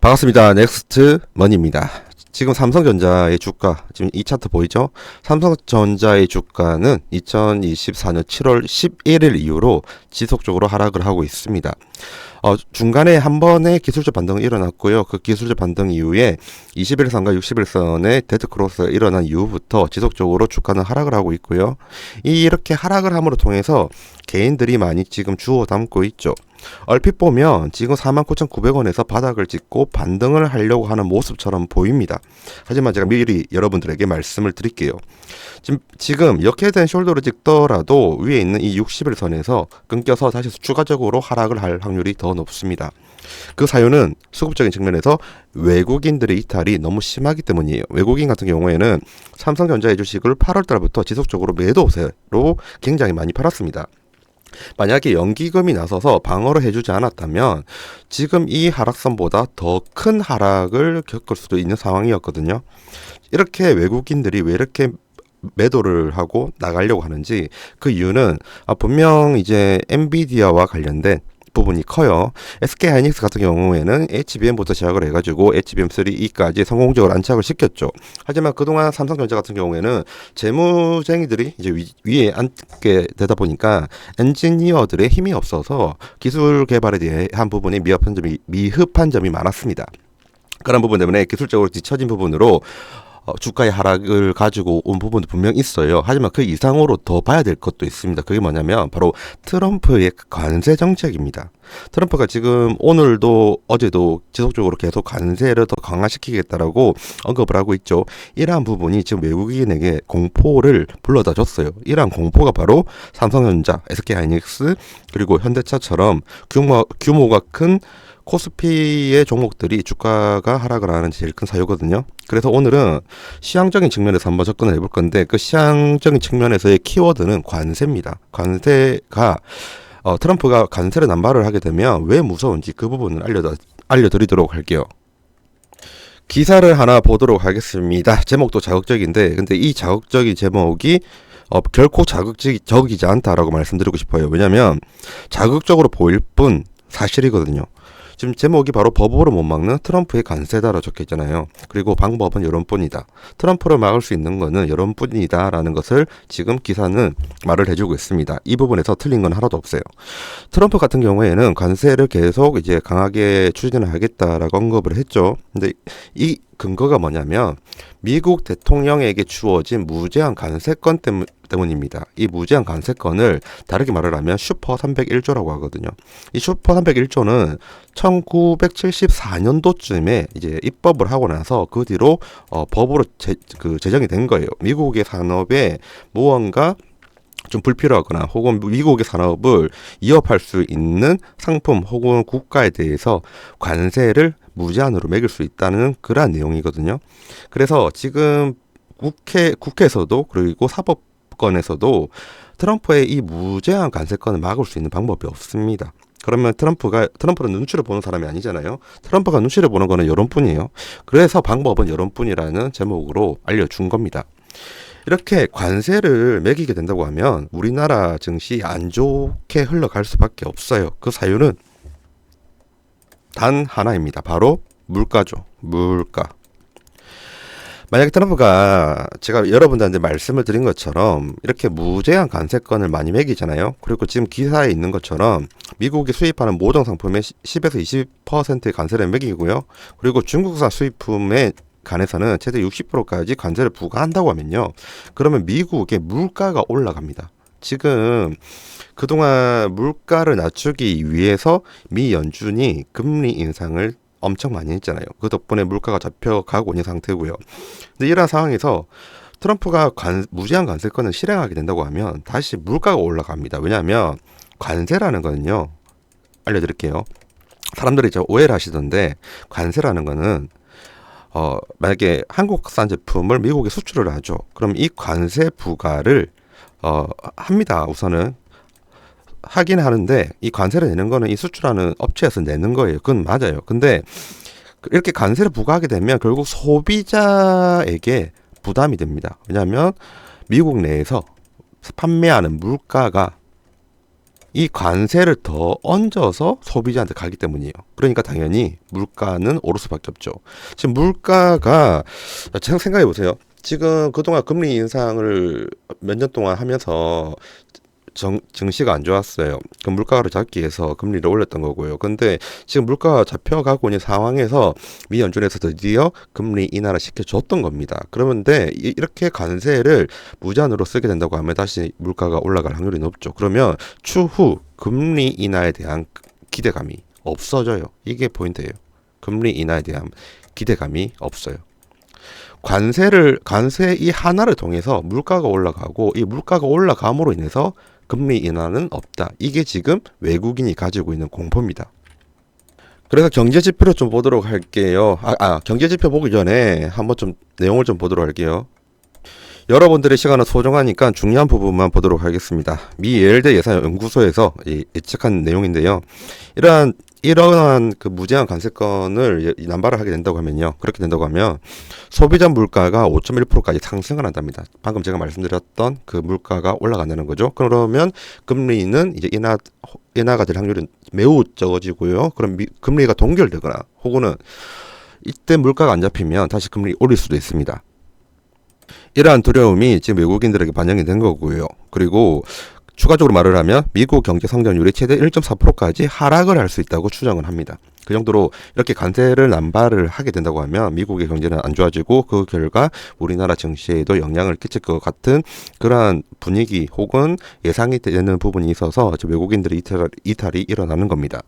반갑습니다. 넥스트 머니입니다. 지금 삼성전자의 주가, 지금 이 차트 보이죠? 삼성전자의 주가는 2024년 7월 11일 이후로 지속적으로 하락을 하고 있습니다. 중간에 한 번의 기술적 반등이 일어났고요. 그 기술적 반등 이후에 21선과 61선의 데드크로스가 일어난 이후부터 지속적으로 주가는 하락을 하고 있고요. 이렇게 하락을 함으로 통해서 개인들이 많이 지금 주워 담고 있죠. 얼핏 보면 지금 49,900원에서 바닥을 찍고 반등을 하려고 하는 모습처럼 보입니다. 하지만 제가 미리 여러분들에게 말씀을 드릴게요. 지금 이렇게 된 숄더를 찍더라도 위에 있는 이 61선에서 끊겨서 다시 추가적으로 하락을 할 확률이 더 높습니다. 그 사유는 수급적인 측면에서 외국인들의 이탈이 너무 심하기 때문이에요. 외국인 같은 경우에는 삼성전자의 주식을 8월 달부터 지속적으로 매도세로 굉장히 많이 팔았습니다. 만약에 연기금이 나서서 방어를 해주지 않았다면 지금 이 하락선보다 더 큰 하락을 겪을 수도 있는 상황이었거든요. 이렇게 외국인들이 왜 이렇게 매도를 하고 나가려고 하는지, 그 이유는 분명 이제 엔비디아와 관련된 부분이 커요. SK 하이닉스 같은 경우에는 HBM부터 시작을 해가지고 HBM3E까지 성공적으로 안착을 시켰죠. 하지만 그동안 삼성전자 같은 경우에는 재무쟁이들이 이제 위에 앉게 되다 보니까 엔지니어들의 힘이 없어서 기술 개발에 대한 부분이 미흡한 점이 많았습니다. 그런 부분 때문에 기술적으로 뒤처진 부분으로 주가의 하락을 가지고 온 부분도 분명 있어요. 하지만 그 이상으로 더 봐야 될 것도 있습니다. 그게 뭐냐면 바로 트럼프의 관세 정책입니다. 트럼프가 지금 오늘도 어제도 지속적으로 계속 관세를 더 강화시키겠다라고 언급을 하고 있죠. 이러한 부분이 지금 외국인에게 공포를 불러다 줬어요. 이러한 공포가 바로 삼성전자, SK하이닉스 그리고 현대차처럼 규모가 큰 코스피의 종목들이 주가가 하락을 하는 제일 큰 사유거든요. 그래서 오늘은 시장적인 측면에서 한번 접근을 해볼 건데, 그 시장적인 측면에서의 키워드는 관세입니다. 관세가 트럼프가 관세를 남발을 하게 되면 왜 무서운지 그 부분을 알려드리도록 할게요. 기사를 하나 보도록 하겠습니다. 제목도 자극적인데, 근데 이 자극적인 제목이 결코 자극적이지 않다라고 말씀드리고 싶어요. 왜냐하면 자극적으로 보일 뿐 사실이거든요. 지금 제목이 바로 법으로 못 막는 트럼프의 관세다라고 적혀 있잖아요. 그리고 방법은 여론뿐이다. 트럼프를 막을 수 있는 거는 여론뿐이다라는 것을 지금 기사는 말을 해주고 있습니다. 이 부분에서 틀린 건 하나도 없어요. 트럼프 같은 경우에는 관세를 계속 이제 강하게 추진을 하겠다라고 언급을 했죠. 근데 이 근거가 뭐냐면 미국 대통령에게 주어진 무제한 관세권 때문입니다. 이 무제한 관세권을 다르게 말을 하면 슈퍼 301조라고 하거든요. 이 슈퍼 301조는 1974년도쯤에 이제 입법을 하고 나서 그 뒤로 법으로 제정이 된 거예요. 미국의 산업에 무언가 좀 불필요하거나 혹은 미국의 산업을 위협할 수 있는 상품 혹은 국가에 대해서 관세를 무제한으로 매길 수 있다는 그러한 내용이거든요. 그래서 지금 국회에서도 그리고 사법권에서도 트럼프의 이 무제한 관세권을 막을 수 있는 방법이 없습니다. 그러면 트럼프는 눈치를 보는 사람이 아니잖아요. 트럼프가 눈치를 보는 거는 여론뿐이에요. 그래서 방법은 여론뿐이라는 제목으로 알려준 겁니다. 이렇게 관세를 매기게 된다고 하면 우리나라 증시 안 좋게 흘러갈 수밖에 없어요. 그 사유는 단 하나입니다. 바로 물가죠. 물가. 만약에 트럼프가 제가 여러분들한테 말씀을 드린 것처럼 이렇게 무제한 관세권을 많이 매기잖아요. 그리고 지금 기사에 있는 것처럼 미국이 수입하는 모든 상품에 10에서 20%의 관세를 매기고요. 그리고 중국산 수입품에 관해서는 최대 60%까지 관세를 부과한다고 하면요. 그러면 미국의 물가가 올라갑니다. 지금 그동안 물가를 낮추기 위해서 미 연준이 금리 인상을 엄청 많이 했잖아요. 그 덕분에 물가가 잡혀가고 있는 상태고요. 근데 이런 상황에서 트럼프가 무제한 관세권을 실행하게 된다고 하면 다시 물가가 올라갑니다. 왜냐하면 관세라는 거는요. 알려드릴게요. 사람들이 오해를 하시던데 관세라는 거는 만약에 한국산 제품을 미국에 수출을 하죠. 그럼 이 관세 부과를 합니다. 우선은 하긴 하는데 이 관세를 내는 거는 이 수출하는 업체에서 내는 거예요. 그건 맞아요. 근데 이렇게 관세를 부과하게 되면 결국 소비자에게 부담이 됩니다. 왜냐하면 미국 내에서 판매하는 물가가 이 관세를 더 얹어서 소비자한테 가기 때문이에요. 그러니까 당연히 물가는 오를 수밖에 없죠. 지금 물가가 생각해 보세요. 지금 그동안 금리 인상을 몇 년 동안 하면서 증시가 안 좋았어요. 그 물가를 잡기 위해서 금리를 올렸던 거고요. 근데 지금 물가가 잡혀가고 있는 상황에서 미 연준에서 드디어 금리 인하를 시켜줬던 겁니다. 그런데 이렇게 관세를 무제한으로 쓰게 된다고 하면 다시 물가가 올라갈 확률이 높죠. 그러면 추후 금리 인하에 대한 기대감이 없어져요. 이게 포인트예요. 금리 인하에 대한 기대감이 없어요. 관세 이 하나를 통해서 물가가 올라가고, 이 물가가 올라감으로 인해서 금리 인하는 없다. 이게 지금 외국인이 가지고 있는 공포입니다. 그래서 경제 지표를 좀 보도록 할게요. 경제 지표 보기 전에 한번 좀 내용을 좀 보도록 할게요. 여러분들의 시간은 소중하니까 중요한 부분만 보도록 하겠습니다. 미 예일대 예산연구소에서 예측한 내용인데요. 이러한 그 무제한 관세권을 남발을 하게 된다고 하면요. 그렇게 된다고 하면 소비자 물가가 5.1%까지 상승을 한답니다. 방금 제가 말씀드렸던 그 물가가 올라간다는 거죠. 그러면 금리는 이제 인하가 될 확률은 매우 적어지고요. 그럼 금리가 동결되거나 혹은 이때 물가가 안 잡히면 다시 금리 올릴 수도 있습니다. 이러한 두려움이 지금 외국인들에게 반영이 된 거고요. 그리고 추가적으로 말을 하면 미국 경제 성장률이 최대 1.4%까지 하락을 할 수 있다고 추정을 합니다. 그 정도로 이렇게 관세를 남발을 하게 된다고 하면 미국의 경제는 안 좋아지고 그 결과 우리나라 증시에도 영향을 끼칠 것 같은 그러한 분위기 혹은 예상이 되는 부분이 있어서 외국인들의 이탈이 일어나는 겁니다.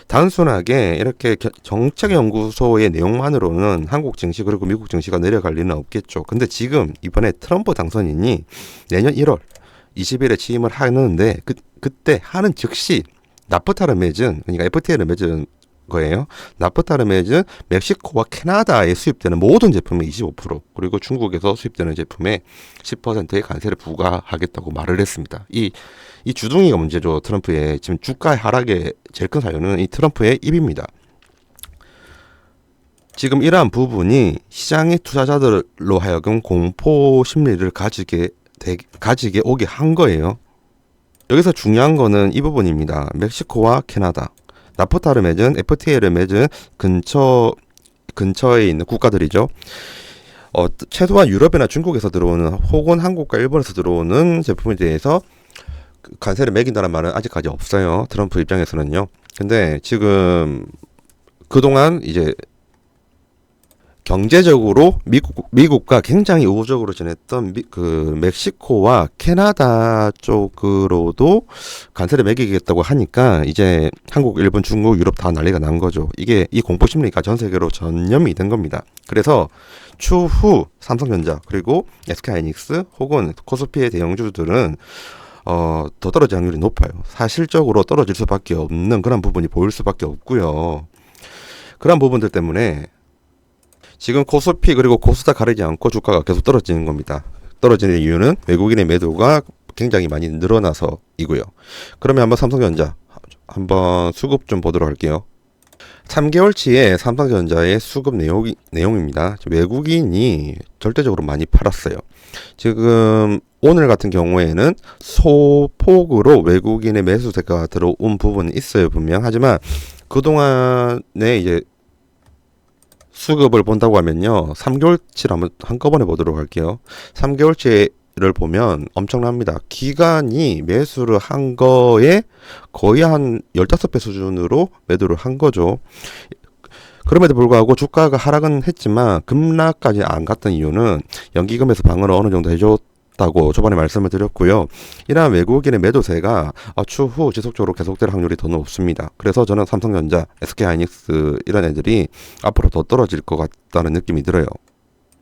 단순하게 이렇게 정책연구소의 내용만으로는 한국 증시 그리고 미국 증시가 내려갈 리는 없겠죠. 근데 지금 이번에 트럼프 당선인이 내년 1월 20일에 취임을 하는데 그때 하는 즉시 나프타를 맺은, 그러니까 FTA를 맺은 거예요. 나프타를 맺은 멕시코와 캐나다에 수입되는 모든 제품의 25% 그리고 중국에서 수입되는 제품의 10%의 관세를 부과하겠다고 말을 했습니다. 이 주둥이가 문제죠. 트럼프의 지금 주가 하락의 제일 큰 사유는 이 트럼프의 입입니다. 지금 이러한 부분이 시장의 투자자들로 하여금 공포 심리를 가지게 오게 한 거예요. 여기서 중요한 거는 이 부분입니다. 멕시코와 캐나다, 나프타를 맺은 FTA를 맺은 근처에 있는 국가들이죠. 최소한 유럽이나 중국에서 들어오는 혹은 한국과 일본에서 들어오는 제품에 대해서 관세를 매긴다는 말은 아직까지 없어요. 트럼프 입장에서는요. 근데 지금 그동안 이제 경제적으로 미국과 굉장히 우호적으로 지냈던 그 멕시코와 캐나다 쪽으로도 관세를 매기겠다고 하니까 이제 한국, 일본, 중국, 유럽 다 난리가 난 거죠. 이 공포 심리가 전 세계로 전염이 된 겁니다. 그래서 추후 삼성전자 그리고 SK하이닉스 혹은 코스피의 대형주들은 더 떨어질 확률이 높아요. 사실적으로 떨어질 수밖에 없는 그런 부분이 보일 수밖에 없고요. 그런 부분들 때문에 지금 코스피 그리고 코스닥 가리지 않고 주가가 계속 떨어지는 겁니다. 떨어지는 이유는 외국인의 매도가 굉장히 많이 늘어나서이고요. 그러면 한번 삼성전자 한번 수급 좀 보도록 할게요. 3개월치의 삼성전자의 수급 내용입니다. 외국인이 절대적으로 많이 팔았어요. 지금 오늘 같은 경우에는 소폭으로 외국인의 매수세가 들어온 부분이 있어요, 분명. 하지만 그동안에 이제 수급을 본다고 하면요, 3개월치를 한번 한꺼번에 보도록 할게요. 3개월치를 보면 엄청납니다. 기간이 매수를 한 거에 거의 한 15배 수준으로 매도를 한 거죠. 그럼에도 불구하고 주가가 하락은 했지만 급락까지 안 갔던 이유는 연기금에서 방어를 어느 정도 해줬다고 초반에 말씀을 드렸고요. 이러한 외국인의 매도세가 추후 지속적으로 계속될 확률이 더 높습니다. 그래서 저는 삼성전자, SK하이닉스 이런 애들이 앞으로 더 떨어질 것 같다는 느낌이 들어요.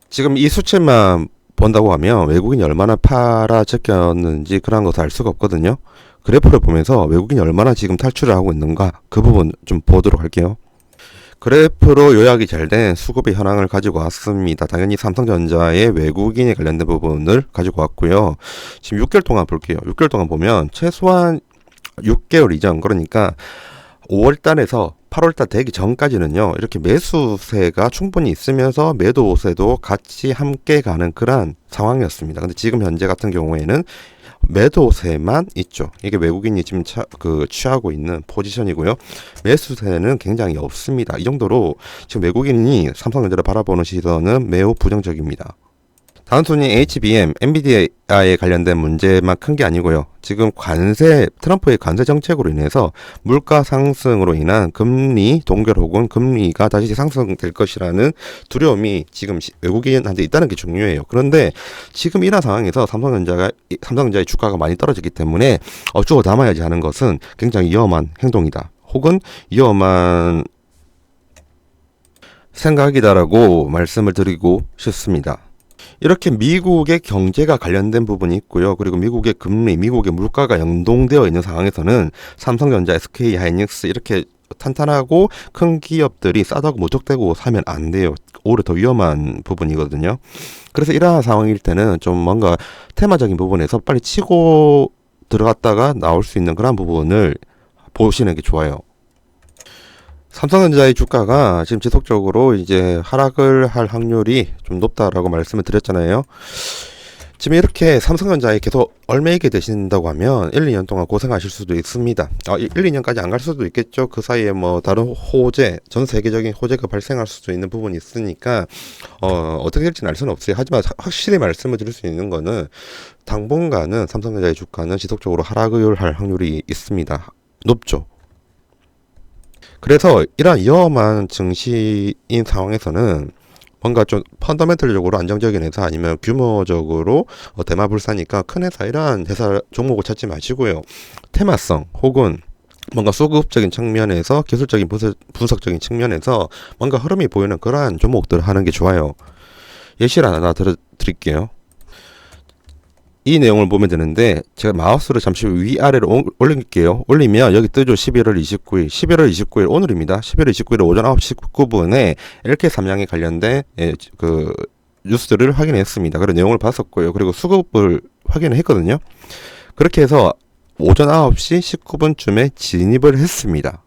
지금 이 수치만 본다고 하면 외국인이 얼마나 팔아 제꼈는지 그런 것을 알 수가 없거든요. 그래프를 보면서 외국인이 얼마나 지금 탈출을 하고 있는가 그 부분 좀 보도록 할게요. 그래프로 요약이 잘 된 수급의 현황을 가지고 왔습니다. 당연히 삼성전자의 외국인에 관련된 부분을 가지고 왔고요. 지금 6개월 동안 볼게요. 6개월 동안 보면 최소한 6개월 이전, 그러니까 5월달에서 8월달 되기 전까지는요, 이렇게 매수세가 충분히 있으면서 매도세도 같이 함께 가는 그런 상황이었습니다. 근데 지금 현재 같은 경우에는 매도세만 있죠. 이게 외국인이 지금 취하고 있는 포지션이고요. 매수세는 굉장히 없습니다. 이 정도로 지금 외국인이 삼성전자를 바라보는 시선은 매우 부정적입니다. 단순히 HBM, 엔비디아에 관련된 문제만 큰 게 아니고요. 지금 트럼프의 관세 정책으로 인해서 물가 상승으로 인한 금리 동결 혹은 금리가 다시 상승될 것이라는 두려움이 지금 외국인한테 있다는 게 중요해요. 그런데 지금 이런 상황에서 삼성전자의 주가가 많이 떨어졌기 때문에 주워 담아야지 하는 것은 굉장히 위험한 행동이다. 혹은 위험한 생각이다라고 말씀을 드리고 싶습니다. 이렇게 미국의 경제가 관련된 부분이 있고요. 그리고 미국의 금리, 미국의 물가가 연동되어 있는 상황에서는 삼성전자, SK 하이닉스 이렇게 탄탄하고 큰 기업들이 싸다고 무턱대고 사면 안 돼요. 오히려 더 위험한 부분이거든요. 그래서 이러한 상황일 때는 좀 뭔가 테마적인 부분에서 빨리 치고 들어갔다가 나올 수 있는 그런 부분을 보시는 게 좋아요. 삼성전자의 주가가 지금 지속적으로 이제 하락을 할 확률이 좀 높다라고 말씀을 드렸잖아요. 지금 이렇게 삼성전자에 계속 얽매이게 되신다고 하면 1, 2년 동안 고생하실 수도 있습니다. 1, 2년까지 안 갈 수도 있겠죠. 그 사이에 뭐 다른 호재, 전 세계적인 호재가 발생할 수도 있는 부분이 있으니까 어떻게 될지는 알 수는 없어요. 하지만 확실히 말씀을 드릴 수 있는 거는 당분간은 삼성전자의 주가는 지속적으로 하락을 할 확률이 있습니다. 높죠. 그래서 이러한 위험한 증시인 상황에서는 뭔가 좀 펀더멘털적으로 안정적인 회사 아니면 규모적으로 대마불사니까 큰 회사 이러한 회사 종목을 찾지 마시고요. 테마성 혹은 뭔가 수급적인 측면에서 기술적인 분석적인 측면에서 뭔가 흐름이 보이는 그러한 종목들을 하는 게 좋아요. 예시를 하나 드릴게요. 이 내용을 보면 되는데 제가 마우스를 잠시 위아래로 올릴게요. 올리면 여기 뜨죠. 11월 29일 오늘입니다. 11월 29일 오전 9시 19분에 LK 삼양에 관련된 그 뉴스를 확인했습니다. 그런 내용을 봤었고요. 그리고 수급을 확인을 했거든요. 그렇게 해서 오전 9시 19분쯤에 진입을 했습니다.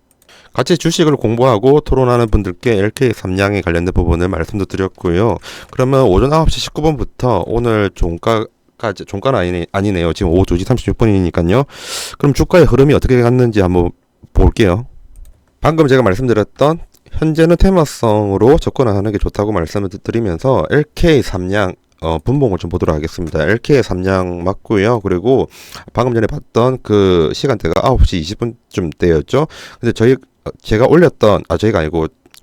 같이 주식을 공부하고 토론하는 분들께 LK 삼양에 관련된 부분을 말씀도 드렸고요. 그러면 오전 9시 19분부터 오늘 종가는 아니네요. 지금 오후 2시 36분이니까요. 그럼 주가의 흐름이 어떻게 갔는지 한번 볼게요. 방금 제가 말씀드렸던 현재는 테마성으로 접근하는 게 좋다고 말씀을 드리면서 LK 삼양 분봉을 좀 보도록 하겠습니다. LK 삼양 맞고요. 그리고 방금 전에 봤던 그 시간대가 9시 20분쯤 때였죠. 근데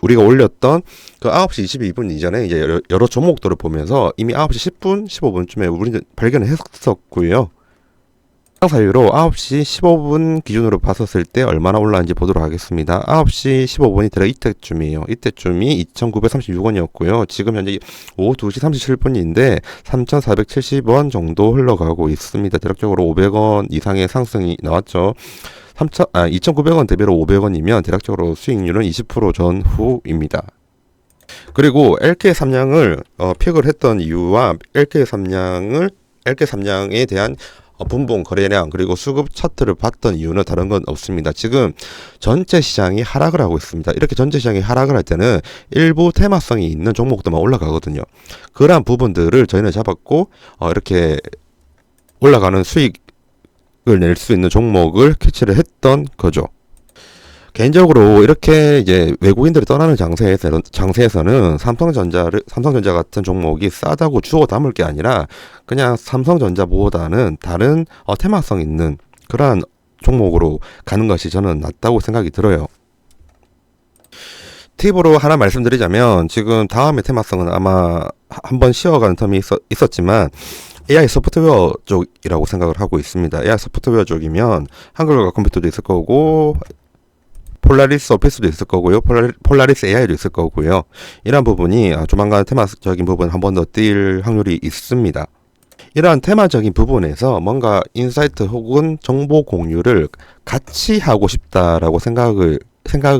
우리가 올렸던 그 9시 22분 이전에 이제 여러 종목들을 보면서 이미 9시 10분, 15분쯤에 우리는 발견을 했었고요. 사유로 9시 15분 기준으로 봤었을 때 얼마나 올라왔는지 보도록 하겠습니다. 9시 15분이 대략 이때쯤이에요. 이때쯤이 2,936원이었고요. 지금 현재 오후 2시 37분인데 3,470원 정도 흘러가고 있습니다. 대략적으로 500원 이상의 상승이 나왔죠. 2,900원 대비로 500원이면 대략적으로 수익률은 20% 전후입니다. 그리고 LK 삼양을 픽을 했던 이유와 LK 삼양에 대한 분봉 거래량 그리고 수급 차트를 봤던 이유는 다른 건 없습니다. 지금 전체 시장이 하락을 하고 있습니다. 이렇게 전체 시장이 하락을 할 때는 일부 테마성이 있는 종목들만 올라가거든요. 그러한 부분들을 저희는 잡았고 이렇게 올라가는 수익을 낼 수 있는 종목을 캐치를 했던 거죠. 개인적으로 이렇게 이제 외국인들이 떠나는 장세에서는 삼성전자 같은 종목이 싸다고 주워 담을 게 아니라 그냥 삼성전자보다는 다른 테마성 있는 그러한 종목으로 가는 것이 저는 낫다고 생각이 들어요. 팁으로 하나 말씀드리자면 지금 다음의 테마성은 아마 한번 쉬어가는 텀이 있었지만 AI 소프트웨어 쪽이라고 생각을 하고 있습니다. AI 소프트웨어 쪽이면 한글과 컴퓨터도 있을 거고 폴라리스 오피스도 있을 거고요. 폴라리스 AI도 있을 거고요. 이러한 부분이 조만간 테마적인 부분 한 번 더 뛸 확률이 있습니다. 이러한 테마적인 부분에서 뭔가 인사이트 혹은 정보 공유를 같이 하고 싶다라고 생각을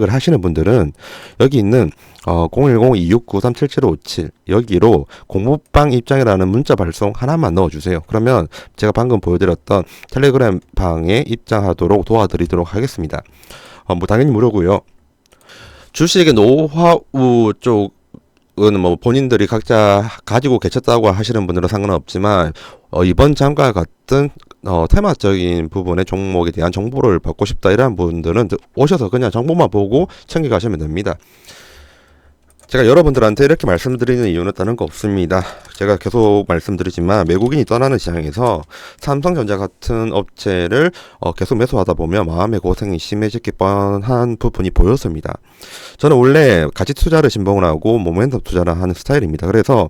하시는 분들은 여기 있는 010-269-377557 여기로 공부방 입장이라는 문자 발송 하나만 넣어주세요. 그러면 제가 방금 보여드렸던 텔레그램 방에 입장하도록 도와드리도록 하겠습니다. 당연히 무료고요. 주식의 노하우 쪽은 뭐 본인들이 각자 가지고 계셨다고 하시는 분들은 상관없지만 이번 장과 같은 테마적인 부분의 종목에 대한 정보를 받고 싶다 이런 분들은 오셔서 그냥 정보만 보고 챙겨가시면 됩니다. 제가 여러분들한테 이렇게 말씀드리는 이유는 다른 거 없습니다. 제가 계속 말씀드리지만 외국인이 떠나는 시장에서 삼성전자 같은 업체를 계속 매수하다 보면 마음의 고생이 심해지기 뻔한 부분이 보였습니다. 저는 원래 가치 투자를 신봉을 하고 모멘텀 투자를 하는 스타일입니다. 그래서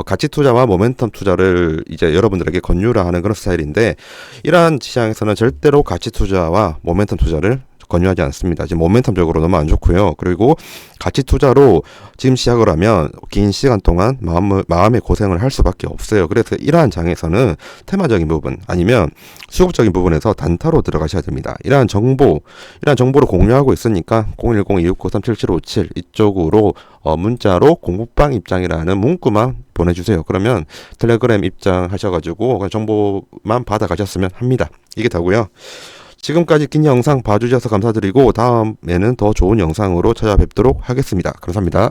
가치 투자와 모멘텀 투자를 이제 여러분들에게 권유를 하는 그런 스타일인데, 이러한 시장에서는 절대로 가치 투자와 모멘텀 투자를 권유하지 않습니다. 지금 모멘텀적으로 너무 안 좋고요. 그리고 가치 투자로 지금 시작을 하면 긴 시간 동안 마음의 고생을 할 수밖에 없어요. 그래서 이러한 장에서는 테마적인 부분 아니면 수급적인 부분에서 단타로 들어가셔야 됩니다. 이러한 정보를 공유하고 있으니까 010-2693-7757 이쪽으로 문자로 공부방 입장이라는 문구만 보내주세요. 그러면 텔레그램 입장하셔가지고 정보만 받아가셨으면 합니다. 이게 다고요. 지금까지 긴 영상 봐주셔서 감사드리고 다음에는 더 좋은 영상으로 찾아뵙도록 하겠습니다. 감사합니다.